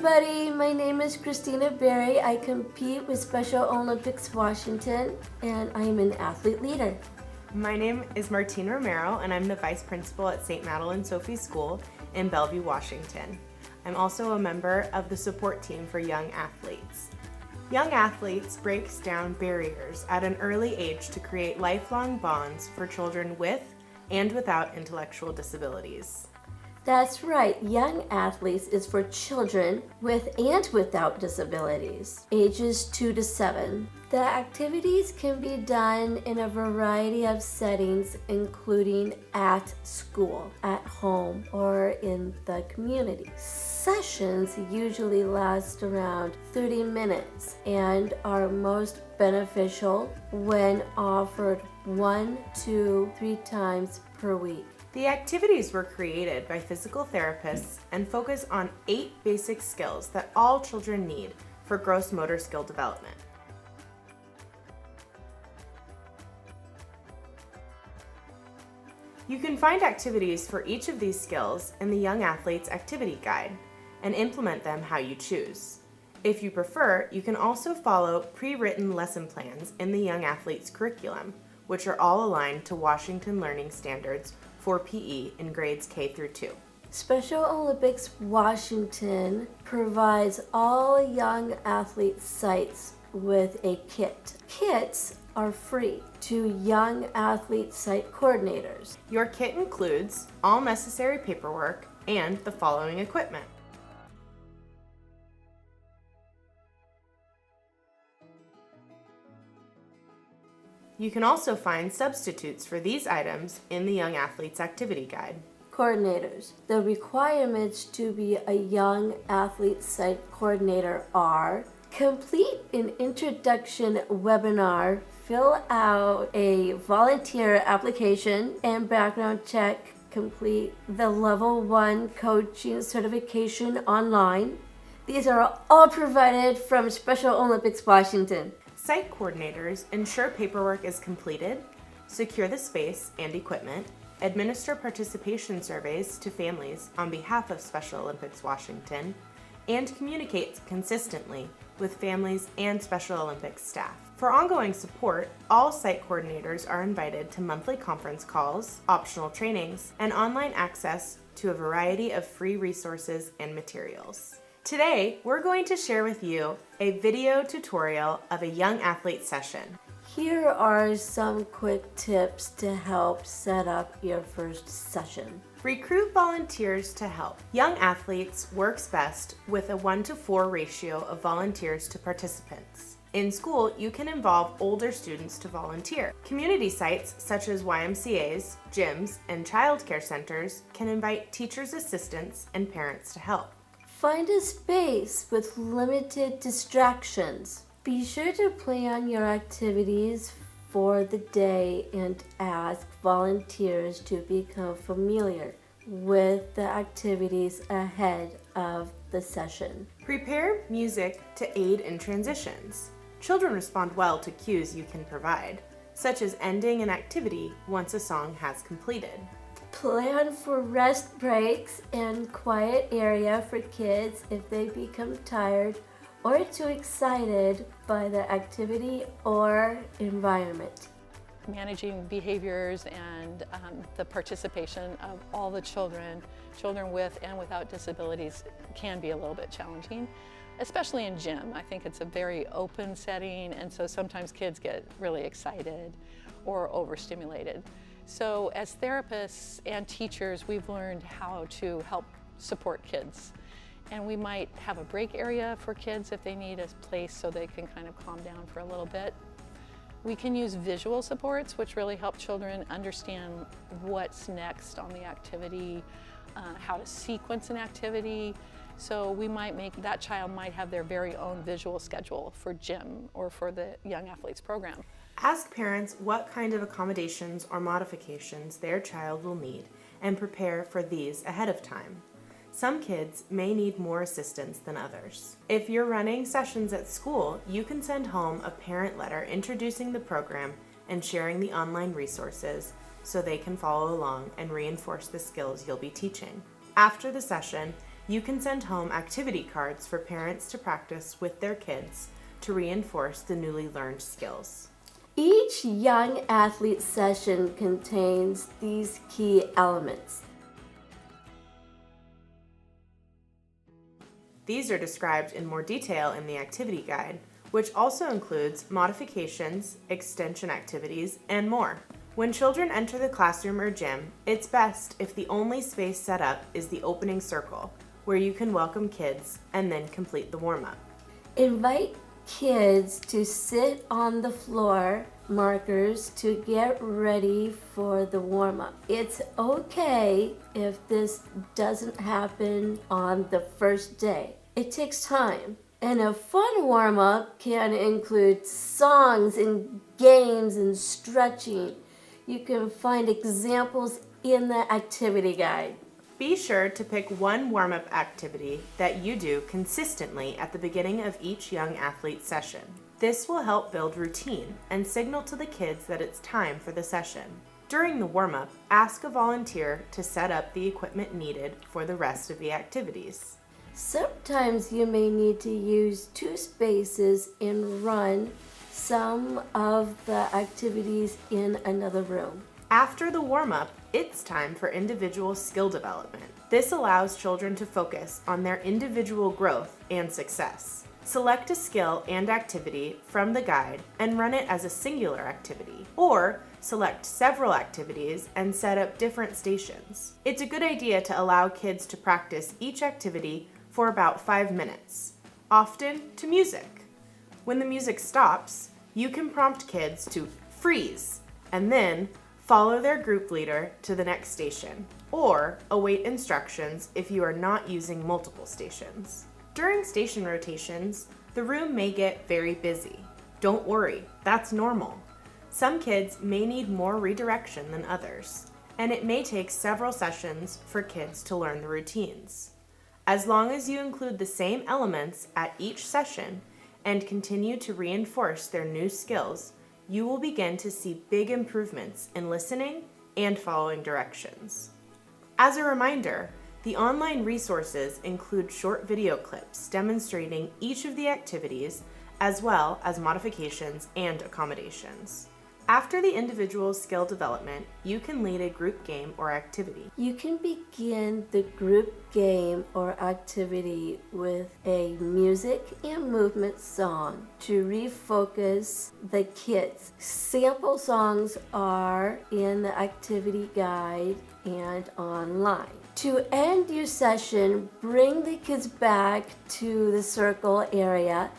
everybody, my name is Christina Berry. I compete with Special Olympics Washington and I am an athlete leader. My name is Martine Romero and I'm the Vice Principal at St. Madeline Sophie School in Bellevue, Washington. I'm also a member of the support team for Young Athletes. Young Athletes breaks down barriers at an early age to create lifelong bonds for children with and without intellectual disabilities. That's right, Young Athletes is for children with and without disabilities, ages 2 to 7. The activities can be done in a variety of settings, including at school, at home, or in the community. Sessions usually last around 30 minutes and are most beneficial when offered 1 to 3 times per week. The activities were created by physical therapists and focus on 8 basic skills that all children need for gross motor skill development. You can find activities for each of these skills in the Young Athletes Activity Guide and implement them how you choose. If you prefer, you can also follow pre-written lesson plans in the Young Athletes curriculum, which are all aligned to Washington Learning Standards for PE in grades K through 2. Special Olympics Washington provides all Young Athlete sites with a kit. Kits are free to Young Athlete site coordinators. Your kit includes all necessary paperwork and the following equipment: You can also find substitutes for these items in the Young Athletes Activity Guide. Coordinators. The requirements to be a Young Athlete Site Coordinator are: complete an introduction webinar, fill out a volunteer application and background check, complete the Level 1 coaching certification online. These are all provided from Special Olympics Washington. Site coordinators ensure paperwork is completed, secure the space and equipment, administer participation surveys to families on behalf of Special Olympics Washington, and communicate consistently with families and Special Olympics staff. For ongoing support, all site coordinators are invited to monthly conference calls, optional trainings, and online access to a variety of free resources and materials. Today, we're going to share with you a video tutorial of a Young Athlete session. Here are some quick tips to help set up your first session. Recruit volunteers to help. Young Athletes works best with a 1-to-4 ratio of volunteers to participants. In school, you can involve older students to volunteer. Community sites such as YMCAs, gyms, and childcare centers can invite teachers' assistants and parents to help. Find a space with limited distractions. Be sure to plan your activities for the day and ask volunteers to become familiar with the activities ahead of the session. Prepare music to aid in transitions. Children respond well to cues you can provide, such as ending an activity once a song has completed. Plan for rest breaks and quiet area for kids if they become tired or too excited by the activity or environment. Managing behaviors and the participation of all the children with and without disabilities can be a little bit challenging, especially in gym. I think it's a very open setting, and so sometimes kids get really excited or overstimulated. So as therapists and teachers, we've learned how to help support kids. And we might have a break area for kids if they need a place so they can kind of calm down for a little bit. We can use visual supports, which really help children understand what's next on the activity, how to sequence an activity. So we might that child might have their very own visual schedule for gym or for the Young Athletes program. Ask parents what kind of accommodations or modifications their child will need and prepare for these ahead of time. Some kids may need more assistance than others. If you're running sessions at school, you can send home a parent letter introducing the program and sharing the online resources so they can follow along and reinforce the skills you'll be teaching. After the session, you can send home activity cards for parents to practice with their kids to reinforce the newly learned skills. Each young athlete session contains these key elements. These are described in more detail in the activity guide, which also includes modifications, extension activities, and more. When children enter the classroom or gym, it's best if the only space set up is the opening circle, where you can welcome kids and then complete the warm-up. Invite kids to sit on the floor markers to get ready for the warm-up. It's okay if this doesn't happen on the first day. It takes time. And a fun warm-up can include songs and games and stretching. You can find examples in the activity guide. Be sure to pick one warm-up activity that you do consistently at the beginning of each young athlete session. This will help build routine and signal to the kids that it's time for the session. During the warm-up, ask a volunteer to set up the equipment needed for the rest of the activities. Sometimes you may need to use 2 spaces and run some of the activities in another room. After the warm-up, it's time for individual skill development. This allows children to focus on their individual growth and success. Select a skill and activity from the guide and run it as a singular activity, or select several activities and set up different stations. It's a good idea to allow kids to practice each activity for about 5 minutes, often to music. When the music stops, you can prompt kids to freeze and then follow their group leader to the next station, or await instructions if you are not using multiple stations. During station rotations, the room may get very busy. Don't worry, that's normal. Some kids may need more redirection than others, and it may take several sessions for kids to learn the routines. As long as you include the same elements at each session and continue to reinforce their new skills, you will begin to see big improvements in listening and following directions. As a reminder, the online resources include short video clips demonstrating each of the activities, as well as modifications and accommodations. After the individual skill development, you can lead a group game or activity. You can begin the group game or activity with a music and movement song to refocus the kids. Sample songs are in the activity guide and online. To end your session, bring the kids back to the circle area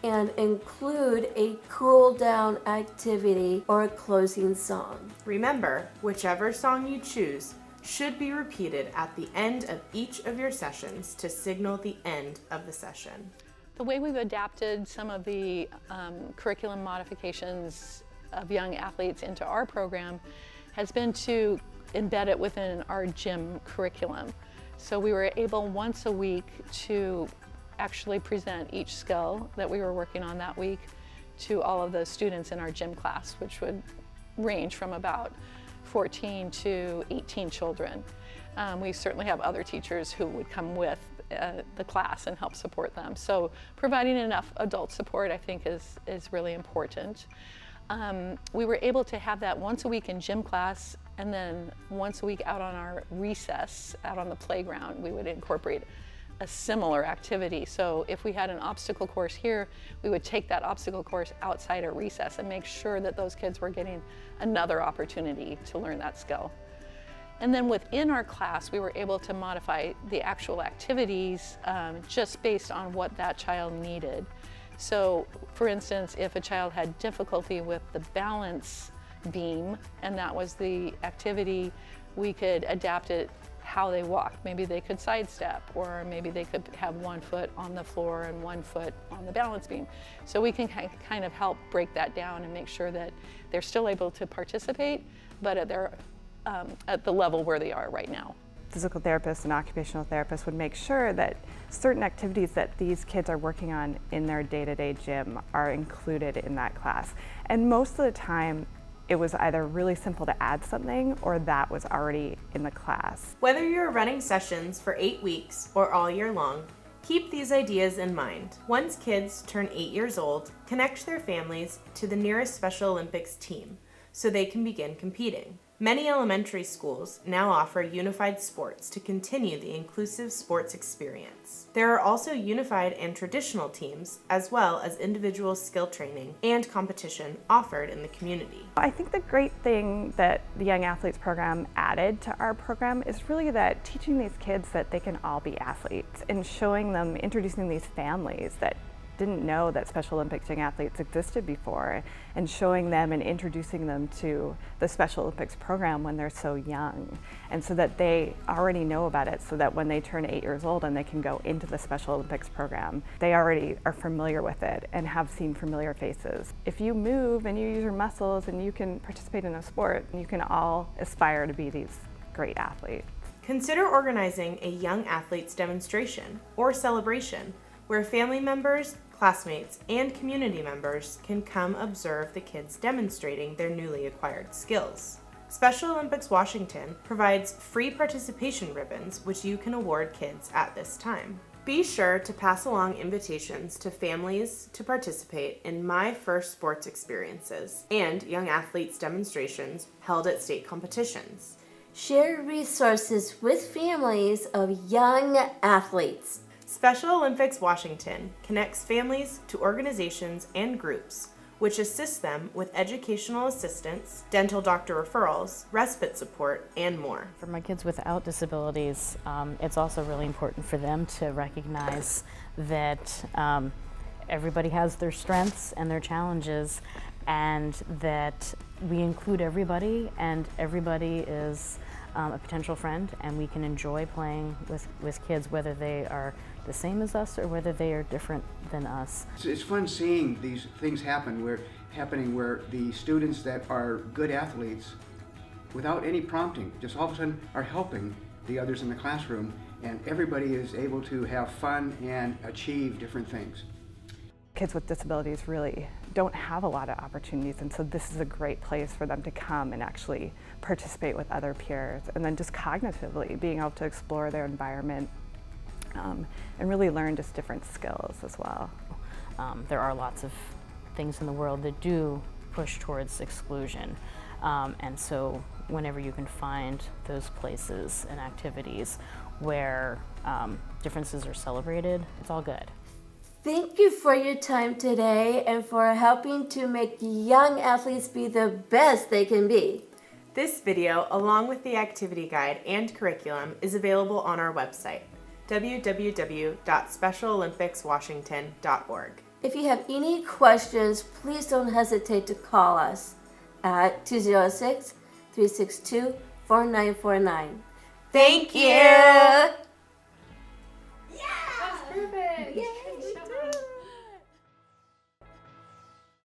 and include a cool down activity or a closing song. Remember, whichever song you choose should be repeated at the end of each of your sessions to signal the end of the session. The way we've adapted some of the curriculum modifications of young athletes into our program has been to embed it within our gym curriculum. So we were able once a week to actually present each skill that we were working on that week to all of the students in our gym class, which would range from about 14 to 18 children. We certainly have other teachers who would come with the class and help support them. So providing enough adult support, I think, is really important. We were able to have that once a week in gym class, and then once a week out on our recess, out on the playground, we would incorporate a similar activity. So if we had an obstacle course here, we would take that obstacle course outside at recess and make sure that those kids were getting another opportunity to learn that skill. And then within our class, we were able to modify the actual activities just based on what that child needed. So for instance, if a child had difficulty with the balance beam, and that was the activity, we could adapt it how they walked. Maybe they could sidestep, or maybe they could have one foot on the floor and one foot on the balance beam. So we can kind of help break that down and make sure that they're still able to participate, but at the level where they are right now. Physical therapists and occupational therapists would make sure that certain activities that these kids are working on in their day-to-day gym are included in that class. And most of the time, it was either really simple to add something or that was already in the class. Whether you're running sessions for 8 weeks or all year long, keep these ideas in mind. Once kids turn 8 years old, connect their families to the nearest Special Olympics team so they can begin competing. Many elementary schools now offer unified sports to continue the inclusive sports experience. There are also unified and traditional teams, as well as individual skill training and competition offered in the community. I think the great thing that the Young Athletes program added to our program is really that teaching these kids that they can all be athletes and showing them, introducing these families that didn't know that Special Olympics Young Athletes existed before, and showing them and introducing them to the Special Olympics program when they're so young, and so that they already know about it, so that when they turn 8 years old and they can go into the Special Olympics program, they already are familiar with it and have seen familiar faces. If you move and you use your muscles and you can participate in a sport, you can all aspire to be these great athletes. Consider organizing a Young Athletes demonstration or celebration where family members, classmates, and community members can come observe the kids demonstrating their newly acquired skills. Special Olympics Washington provides free participation ribbons which you can award kids at this time. Be sure to pass along invitations to families to participate in My First Sports Experiences and Young Athletes demonstrations held at state competitions. Share resources with families of young athletes. Special Olympics Washington connects families to organizations and groups which assist them with educational assistance, dental doctor referrals, respite support, and more. For my kids without disabilities, it's also really important for them to recognize that everybody has their strengths and their challenges, and that we include everybody, and everybody is a potential friend, and we can enjoy playing with kids, whether they are the same as us or whether they are different than us. It's fun seeing these things happening where the students that are good athletes, without any prompting, just all of a sudden are helping the others in the classroom, and everybody is able to have fun and achieve different things. Kids with disabilities really don't have a lot of opportunities, and so this is a great place for them to come and actually participate with other peers, and then just cognitively being able to explore their environment and really learn just different skills as well. There are lots of things in the world that do push towards exclusion, and so whenever you can find those places and activities where differences are celebrated, it's all good. Thank you for your time today and for helping to make young athletes be the best they can be. This video, along with the activity guide and curriculum, is available on our website, www.specialolympicswashington.org. If you have any questions, please don't hesitate to call us at 206-362-4949. Thank you!